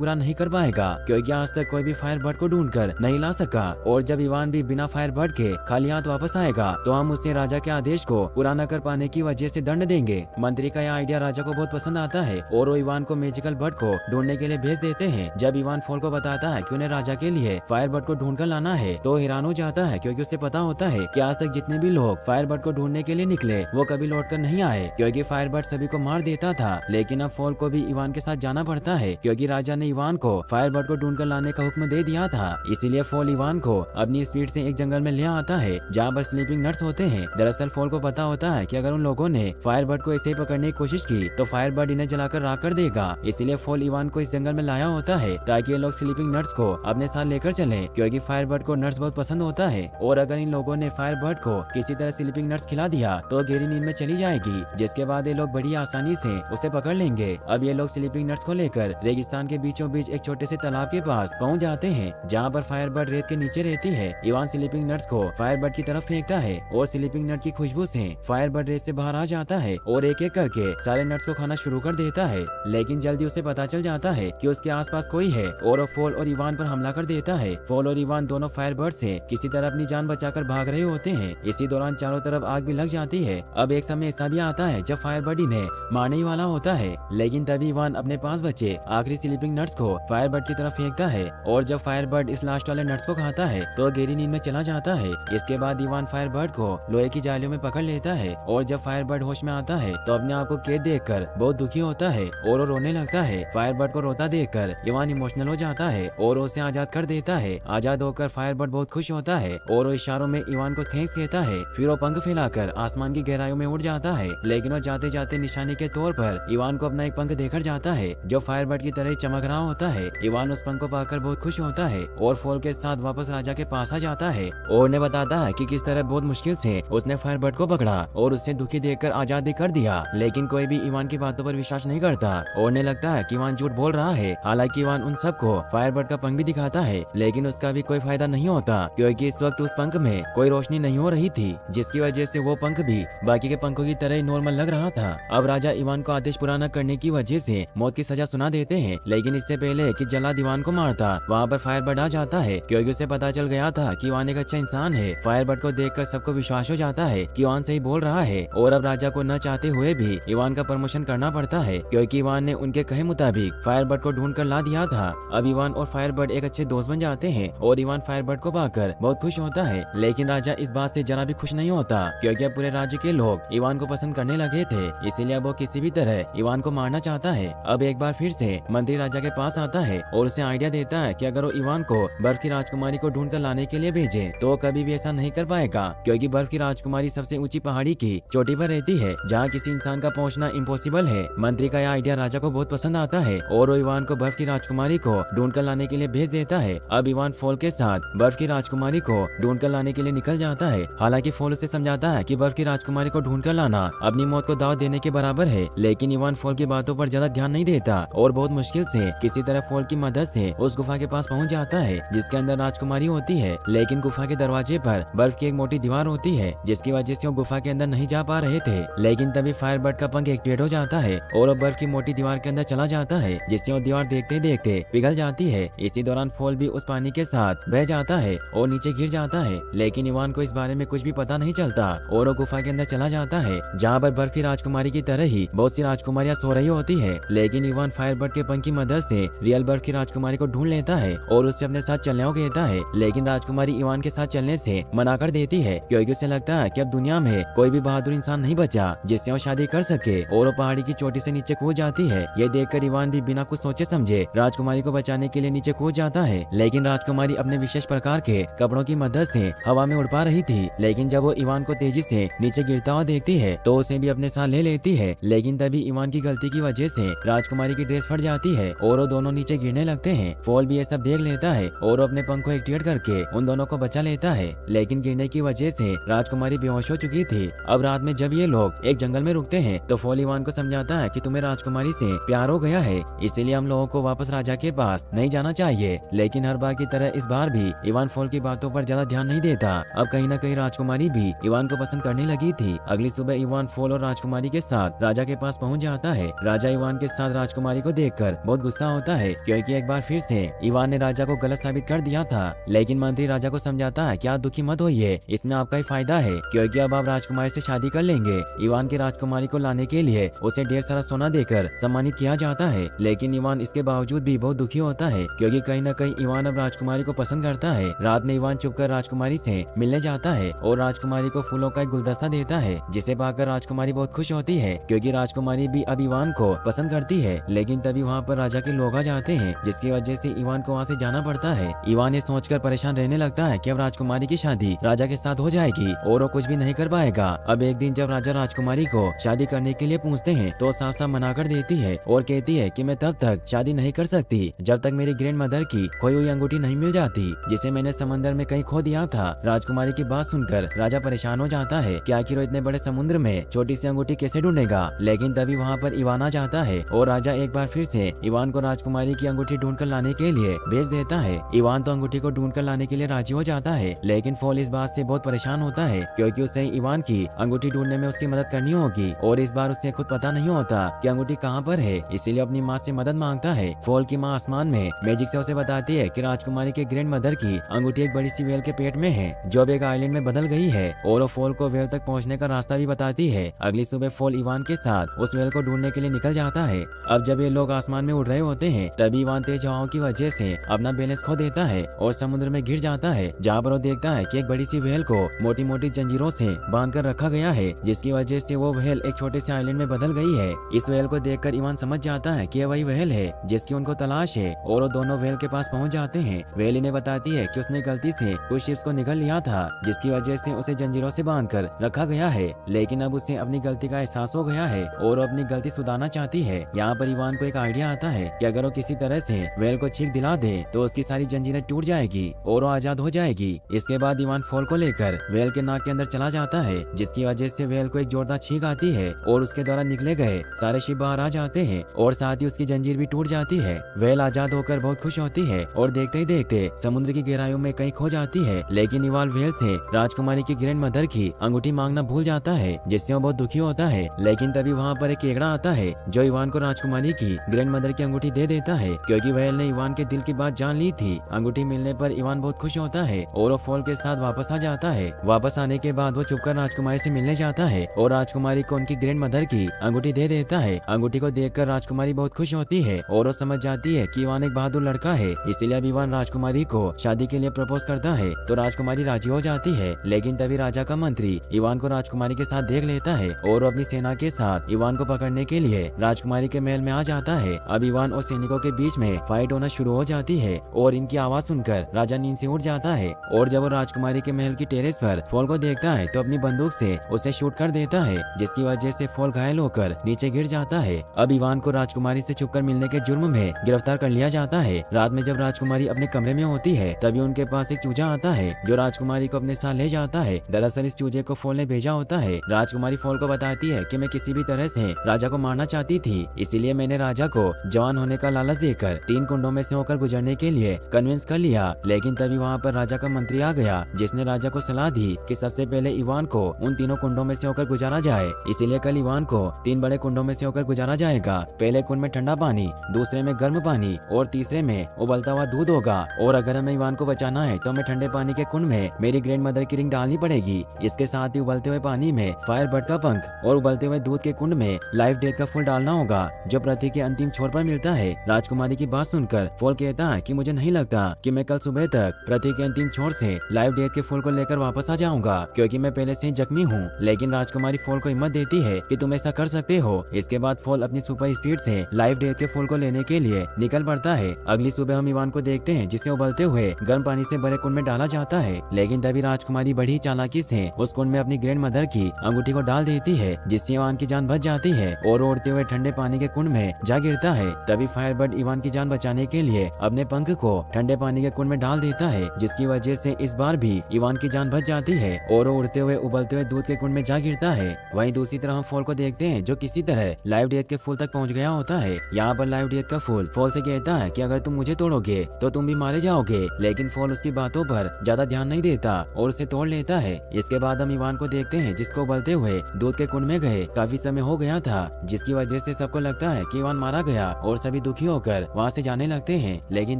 पूरा नहीं कर पाएगा क्योंकि आज तक कोई भी फायरबर्ड को ढूंढकर नहीं ला सका। और जब इवान भी बिना फायरबर्ड के खाली हाथ वापस आएगा तो हम उसे राजा के आदेश को पूरा न कर पाने की वजह से दंड देंगे। मंत्री का यह आइडिया राजा को बहुत पसंद आता है और वो इवान को मैजिकल बर्ड को ढूंढने के लिए भेज देते हैं। जब इवान फॉल को बताता है कि उन्हें राजा के लिए फायरबर्ड को ढूंढ कर लाना है तो हैरान हो जाता है क्योंकि उसे पता होता है कि आज तक जितने भी लोग फायरबर्ड को ढूंढने के लिए निकले वो कभी लौटकर नहीं आए क्योंकि फायरबर्ड सभी को मार देता था। लेकिन अब फॉल को भी इवान के साथ जाना पड़ता है क्योंकि राजा ने इवान को फायरबर्ड को ढूंढ कर लाने का हुक्म दे दिया था। इसीलिए फॉल इवान को अपनी स्पीड से एक जंगल में ले आता है जहाँ पर स्लीपिंग नट्स होते हैं। दरअसल फॉल को पता होता है कि अगर उन लोगों ने फायरबर्ड को ऐसे ही पकड़ने की कोशिश की तो फायरबर्ड इन्हें जलाकर राख कर देगा। इसीलिए फॉल इवान को इस जंगल में लाया होता है ताकि ये लोग स्लीपिंग नट्स को अपने साथ लेकर चले क्योंकि फायरबर्ड को नट्स बहुत पसंद होता है और अगर इन लोगों ने फायरबर्ड को किसी तरह स्लीपिंग नट्स खिला दिया तो गहरी नींद में चली जाएगी, जिसके बाद ये लोग बड़ी आसानी से उसे पकड़ लेंगे। अब ये लोग स्लीपिंग नट्स को लेकर रेगिस्तान के बीचों बीच एक छोटे से तालाब के पास पहुंच जाते हैं जहाँ पर फायरबर्ड रेत के नीचे रहती है। इवान स्लीपिंग नट्स को फायरबर्ड की तरफ फेंकता है और स्लीपिंग नट की खुशबू से फायरबर्ड रेत से बाहर आ जाता है और एक एक करके सारे नट्स को खाना शुरू कर देता है। लेकिन जल्दी उसे पता चल जाता है कि उसके आसपास कोई है और वो फॉल और इवान पर हमला कर देता है। फॉल और इवान दोनों फायरबर्ड से किसी तरह अपनी जान बचाकर भाग रहे होते हैं। इसी दौरान चारों तरफ आग भी लग जाती है। अब एक समय ऐसा भी आता है जब फायरबर्ड इन्हें मारने ही वाला होता है, लेकिन तभी इवान अपने पास बचे आखिरी स्लीपिंग नट्स को फायरबर्ड की तरफ फेंकता है और जब फायरबर्ड इस लास्ट वाले नट्स को खाता है तो गहरी नींद में चला जाता है। इसके बाद इवान फायरबर्ड को लोहे की जालियों में पकड़ लेता है और जब फायरबर्ड होश में आता है तो अपने आप को कैद देखकर बहुत दुखी होता है और वो रोने लगता है। फायरबर्ड को रोता देखकर इवान इमोशनल हो जाता है और उसे आजाद कर देता है। आजाद होकर फायरबर्ड बहुत खुश होता है और वो इशारों में इवान को थैंक्स कहता है। फिर वो पंख फैलाकर आसमान की गहराइयों में उड़ जाता है, लेकिन वो जाते जाते निशानी के तौर पर इवान को अपना एक पंख देकर जाता है जो फायरबर्ड की तरह चमक रहा होता है। इवान उस पंख को पाकर बहुत खुश होता है और फॉल के साथ वापस राजा के पास आ जाता है और उन्हें बताता है कि किस तरह बहुत मुश्किल से उसने फायरबर्ड को पकड़ा और उससे दुखी देखकर आजाद भी कर दिया। लेकिन कोई भी इवान की बातों पर विश्वास नहीं करता और उन्हें लगता है कि इवान झूठ बोल रहा है। हालांकि इवान उन सबको फायरबर्ड का पंख भी दिखाता है, लेकिन उसका भी कोई फायदा नहीं होता क्योंकि इस वक्त उस पंख में कोई रोशनी नहीं हो रही थी, जिसकी वजह से वो पंख भी बाकी के पंखों की तरह ही नॉर्मल लग रहा था। अब राजा इवान को आदेश पूरा न करने की वजह से मौत की सजा सुना देते हैं, लेकिन इससे पहले कि जल्लाद इवान को मारता वहाँ पर फायरबर्ड आ जाता है क्योंकि उसे पता चल गया था कि इवान एक अच्छा इंसान है। फायरबर्ड को देखकर सबको विश्वास हो जाता है कि इवान सही बोल रहा है और अब राजा को न चाहते हुए भी इवान का प्रमोशन करना पड़ता है क्योंकि इवान ने उनके कहे मुताबिक फायरबर्ड को ढूंढ कर ला दिया था। अब इवान और फायरबर्ड एक अच्छे दोस्त बन जाते हैं और इवान फायरबर्ड को पाकर बहुत खुश होता है। लेकिन राजा इस बात से जरा भी खुश नहीं होता क्योंकि अब पूरे राज्य के लोग इवान को पसंद करने लगे थे, इसीलिए अब वो किसी भी तरह इवान को मारना चाहता है। अब एक बार फिर से मंत्री राजा के पास आता है और उसे आइडिया देता है कि अगर वो इवान को बर्फ की राजकुमारी को ढूंढ कर लाने के लिए भेजे तो वो कभी भी ऐसा नहीं कर पाएगा क्योंकि बर्फ की राजकुमारी सबसे ऊंची पहाड़ी की चोटी पर रहती है जहाँ किसी इंसान का पहुँचना इम्पॉसिबल है। मंत्री का यह आइडिया राजा को बहुत पसंद आता है और वो इवान को बर्फ की राजकुमारी को ढूंढ कर लाने के लिए भेज देता है। अब इवान फॉल के साथ बर्फ की राजकुमारी को ढूंढ कर लाने के लिए निकल जाता है। हालांकि फॉल उसे समझाता है कि बर्फ की राजकुमारी को ढूंढ कर लाना अपनी मौत को दाव देने के बराबर है, लेकिन इवान फॉल की बातों पर ज्यादा ध्यान नहीं देता और बहुत मुश्किल से किसी तरह फॉल की मदद से उस गुफा के पास पहुंच जाता है जिसके अंदर राजकुमारी होती है। लेकिन गुफा के दरवाजे पर बर्फ की एक मोटी दीवार होती है जिसकी वजह से वो गुफा के अंदर नहीं जा पा रहे थे। लेकिन तभी फायरबर्ड का पंख एक्टिवेट हो जाता है और वो बर्फ की मोटी दीवार के अंदर चला जाता है जिससे वो दीवार देखते देखते पिघल जाती है। इसी दौरान फॉल भी उस पानी के साथ बह जाता है और नीचे गिर जाता है, लेकिन इवान को इस बारे में कुछ भी पता नहीं चलता और वो गुफा के अंदर चला जाता है जहाँ पर बर्फ की राजकुमारी की तरह ही बहुत सी राजकुमारियां सो रही होती है। लेकिन इवान फायरबर्ड के पंख की मदद से रियल बर्फ की राजकुमारी को ढूंढ लेता है और उससे अपने साथ चलने को कहता है, लेकिन राजकुमारी इवान के साथ चलने से मना कर देती है क्योंकि उसे लगता है कि अब दुनिया में कोई भी बहादुर इंसान नहीं बचा जिससे वो शादी कर सके और वो पहाड़ी की चोटी से नीचे कूद जाती है। ये देखकर इवान भी बिना कुछ सोचे समझे राजकुमारी को बचाने के लिए नीचे कूद जाता है, लेकिन राजकुमारी अपने विशेष प्रकार के कपड़ों की मदद से हवा में उड़ पा रही थी। लेकिन जब वो इवान को तेजी से नीचे गिरता हुआ देखती है तो उसे भी अपने साथ ले लेती है, लेकिन तभी इवान की गलती की वजह से राजकुमारी की ड्रेस फट जाती है और वो दोनों नीचे गिरने लगते हैं। फॉल भी ये सब देख लेता है और वो अपने पंख को एक्टिवेट करके उन दोनों को बचा लेता है, लेकिन गिरने की वजह से राजकुमारी बेहोश हो चुकी थी। अब रात में जब ये लोग एक जंगल में रुकते हैं तो फॉल इवान को समझाता है कि तुम्हें राजकुमारी से प्यार हो गया है, इसीलिए हम लोगों को वापस राजा के पास नहीं जाना चाहिए। लेकिन हर बार की तरह इस बार भी इवान फॉल की बातों पर ज्यादा ध्यान नहीं देता। अब कहीं न कहीं राजकुमारी भी इवान को पसंद करने लगी थी। अगली सुबह इवान फॉल और राजकुमारी के साथ राजा के पास पहुंच जाता है। राजा इवान के साथ राजकुमारी को देखकर बहुत गुस्सा होता है क्योंकि एक बार फिर से इवान ने राजा को गलत साबित कर दिया था। लेकिन मंत्री राजा को समझाता है कि आप दुखी मत होइए, इसमें आपका ही फायदा है क्योंकि अब आप राजकुमारी से शादी कर लेंगे। इवान की राजकुमारी को लाने के लिए उसे ढेर सारा सोना देकर सम्मानित किया जाता है। लेकिन इवान इसके बावजूद भी बहुत दुखी होता है क्योंकि कहीं न कहीं इवान अब राजकुमारी को पसंद करता है। रात में इवान चुपकर राजकुमारी से मिलने जाता है और राजकुमारी को फूलों का एक गुलदस्ता देता है, जिसे पाकर राजकुमारी बहुत खुश होती है क्योंकि राजकुमारी भी अब इवान को पसंद करती है। लेकिन तभी वहाँ पर राजा के लोग आ जाते हैं, जिसकी वजह से इवान को वहाँ से जाना पड़ता है। इवान ये सोचकर परेशान रहने लगता है कि अब राजकुमारी की शादी राजा के साथ हो जाएगी और वो कुछ भी नहीं कर पाएगा। अब एक दिन जब राजा राजकुमारी को शादी करने के लिए पूछते हैं तो साफ साफ मना कर देती है और कहती है कि मैं तब तक शादी नहीं कर सकती जब तक मेरी ग्रैंड मदर की खोई हुई अंगूठी नहीं मिल जाती, जिसे मैंने समंदर में कहीं खो दिया था। राजकुमारी की बात सुनकर राजा परेशान हो जाता है कि आखिर वो इतने बड़े समुद्र में छोटी सी अंगूठी कैसे ढूंढेगा। लेकिन तभी वहाँ पर इवान आ जाता है और राजा एक बार फिर से इवान को राजकुमारी की अंगूठी ढूंढ कर लाने के लिए भेज देता है। इवान तो अंगूठी को ढूंढ कर लाने के लिए राजी हो जाता है, लेकिन फॉल इस बात से बहुत परेशान होता है क्योंकि उसे इवान की अंगूठी ढूंढने में उसकी मदद करनी होगी और इस बार उसे खुद पता नहीं होता कि अंगूठी कहाँ पर है, इसीलिए अपनी माँ से मदद मांगता है। फॉल की माँ आसमान में मैजिक से उसे बताती है कि राजकुमारी के ग्रैंड मदर की अंगूठी एक बड़ी सी वेल के पेट में है जो अब एक आइलैंड में बदल गई है और वो फॉल को वेल तक पहुँचने का रास्ता भी बताती है। अगली सुबह फॉल इवान के साथ उस वेल को ढूंढने के लिए निकल जाता है। अब जब ये लोग आसमान में उड़ रहे होते हैं तभी इवान तेज हवाओं की वजह से अपना बैलेंस खो देता है और समुद्र में गिर जाता है, जहाँ पर वो देखता है कि एक बड़ी सी वेल को मोटी मोटी जंजीरों से बांध कर रखा गया है, जिसकी वजह से वो वेल एक छोटे से आइलैंड में बदल गई है। इस वेल को देखकर इवान समझ जाता है कि यह वही वेल है जिसकी उनको तलाश है और वो दोनों वेल के पास पहुंच जाते हैं। वेल इन्हें बताती है कि उसने गलती से कुछ शिप्स को निगल लिया था, जिसकी वजह से उसे जंजीरों से बांध कर रखा गया है। लेकिन अब उसे अपनी गलती का एहसास हो गया है और वो अपनी गलती सुधारना चाहती है। यहाँ पर इवान को एक आइडिया आता है कि अगर वो किसी तरह से वेल को छींक दिला दे तो उसकी सारी जंजीरें टूट जाएगी और वो आजाद हो जाएगी। इसके बाद इवान फॉल को लेकर वेल के नाक के अंदर चला जाता है, जिसकी वजह से वेल को एक जोरदार छींक आती है और उसके द्वारा निकले गए सारे शिप बाहर आ जाते हैं और साथ ही उसकी जंजीर भी टूट जाती है। वेल आजाद होकर बहुत खुश होती है और देखते ही देखते समुद्र की गहराइयों में कहीं खो जाती है। लेकिन इवान वेल से राजकुमारी की ग्रैंड मदर की अंगूठी मांगना भूल जाता है, जिससे वो बहुत दुखी होता है। लेकिन तभी वहाँ पर एक केकड़ा आता है जो इवान को राजकुमारी की ग्रैंड मदर की अंगूठी दे देता है क्योंकि वेल ने इवान के दिल की बात जान ली थी। अंगूठी मिलने पर इवान बहुत खुश होता है और वो फॉल के साथ वापस आ जाता है। वापस आने के बाद वो चुपकर राजकुमारी से मिलने जाता है और राजकुमारी को उनकी ग्रैंड मदर की अंगूठी दे देता है। अंगूठी को देखकर राजकुमारी बहुत खुश होती है और वो समझ जाती है कि इवान एक बहादुर लड़का है, इसीलिए अब इवान राजकुमारी को शादी के लिए प्रपोज करता है तो राजकुमारी राजी हो जाती है। लेकिन तभी राजा का मंत्री इवान को राजकुमारी के साथ देख लेता है और अपनी सेना के साथ इवान को पकड़ने के लिए राजकुमारी के महल में आ जाता है। अब इवान और सैनिकों के बीच में फाइट होना शुरू हो जाती है और इनकी आवाज सुनकर राजा नींद से उठ जाता है और जब वो राजकुमारी के महल की टेरेस पर फॉल को देखता है तो अपनी बंदूक से उसे शूट कर देता है, जिसकी वजह से फॉल घायल होकर नीचे गिर जाता है। अब इवान को राजकुमारी से छुपकर मिलने के जुर्म में गिरफ्तार कर लिया जाता है। रात में जब राजकुमारी अपने कमरे में होती है तभी उनके पास एक चूजा आता है जो राजकुमारी को अपने साथ ले जाता है। दरअसल इस चूजे को फॉल ने भेजा होता है। राजकुमारी फॉल को बताती है कि मैं किसी भी तरह से राजा को मारना चाहती थी, इसीलिए मैंने राजा को जवान होने का लालच देकर 3 कुंडों में से होकर गुजरने के लिए कन्विंस कर लिया। लेकिन तभी वहाँ पर राजा का मंत्री आ गया, जिसने राजा को सलाह दी कि सबसे पहले इवान को उन तीनों कुंडों में से होकर गुजारा जाए। इसीलिए कल इवान को 3 बड़े कुंडों में से होकर गुजारा जाएगा। पहले कुंड में ठंडा पानी, दूसरे में गर्म पानी और तीसरे में उबलता हुआ दूध होगा। और अगर हमें इवान को बचाना है तो हमें ठंडे पानी के कुंड में मेरी ग्रैंड मदर की रिंग डालनी पड़ेगी। इसके साथ ही उबलते हुए पानी में फायर बर्ड का पंख और उबलते हुए दूध के कुंड में लाइफ डेथ का फूल डालना होगा, जो पृथ्वी के अंतिम छोर पर मिलता है। राजकुमारी की बात सुनकर फॉल कहता है कि मुझे नहीं लगता कि मैं कल सुबह तक पृथ्वी के अंतिम छोर से लाइफ डेथ के फूल को लेकर वापस आ जाऊंगा, क्योंकि मैं पहले से ही जख्मी हूँ। लेकिन राजकुमारी फॉल को हिम्मत देती है कि तुम ऐसा कर सकते हो। इसके बाद फॉल अपनी सुपर स्पीड से लाइफ डेथ के फूल को लेने के लिए निकल पड़ता है। अगली सुबह हम इवान को देखते हैं जिसे उबलते हुए गर्म पानी से भरे कुंड में डाला जाता है। लेकिन तभी राजकुमारी बड़ी चालाकी से उस कुंड में अपनी ग्रैंड मदर की अंगूठी को डाल देती है, जिससे इवान की जान बच जाती है और उड़ते हुए ठंडे पानी के कुंड में जा गिरता है। तभी फायरबर्ड इवान की जान बचाने के लिए अपने पंख को ठंडे पानी के कुंड में डाल देता है, जिसकी वजह से इस बार भी इवान की जान बच जाती है और वो उड़ते हुए उबलते हुए दूध के कुंड में जा गिरता है। वहीं दूसरी तरफ हम फॉल को देखते हैं जो किसी तरह लाइव डेथ के फूल तक पहुंच गया होता है। यहाँ पर लाइव डेथ का फूल फॉल से कहता है कि अगर तुम मुझे तोड़ोगे तो तुम भी मारे जाओगे, लेकिन फॉल उसकी बातों पर ज्यादा ध्यान नहीं देता और उसे तोड़ लेता है। इसके बाद हम इवान को देखते हैं जिसको उबलते हुए दूध के कुंड में गए काफी समय हो गया था, जिसकी वजह से सबको लगता है कि इवान मारा गया और सभी सभी दुखी होकर वहाँ से जाने लगते हैं। लेकिन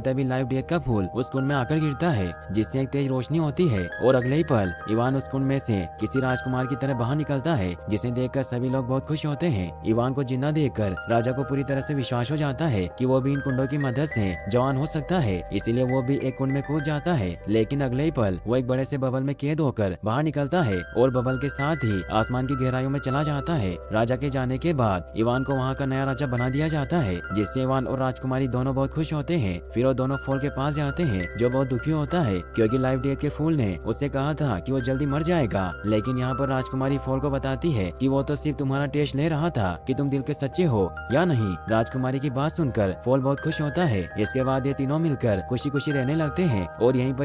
तभी लाइव डेथ का फूल उस कुंड में आकर गिरता है, जिससे एक तेज रोशनी होती है और अगले ही पल इवान उस कुंड में से किसी राजकुमार की तरह बाहर निकलता है, जिसे देखकर सभी लोग बहुत खुश होते हैं। इवान को जिंदा देखकर राजा को पूरी तरह से विश्वास हो जाता है कि वो भी इन कुंडों की मदद से जवान हो सकता है, इसीलिए वो भी एक कुंड में कूद जाता है। लेकिन अगले ही पल वो एक बड़े से बबल में कैद होकर बाहर निकलता है और बबल के साथ ही आसमान की गहराइयों में चला जाता है। राजा के जाने के बाद इवान को वहाँ का नया राजा बना दिया जाता है, जिससे इवान और राजकुमारी दोनों बहुत खुश होते हैं। फिर वो दोनों फॉल के पास जाते हैं, जो बहुत दुखी होता है क्योंकि लाइव डेथ के फूल ने उससे कहा था कि वो जल्दी मर जाएगा। लेकिन यहाँ पर राजकुमारी फॉल को बताती है कि वो तो सिर्फ तुम्हारा टेस्ट ले रहा था कि तुम दिल के सच्चे हो या नहीं। राजकुमारी की बात सुनकर फॉल बहुत खुश होता है। इसके बाद ये तीनों मिलकर खुशी खुशी रहने लगते हैं और यहीं पर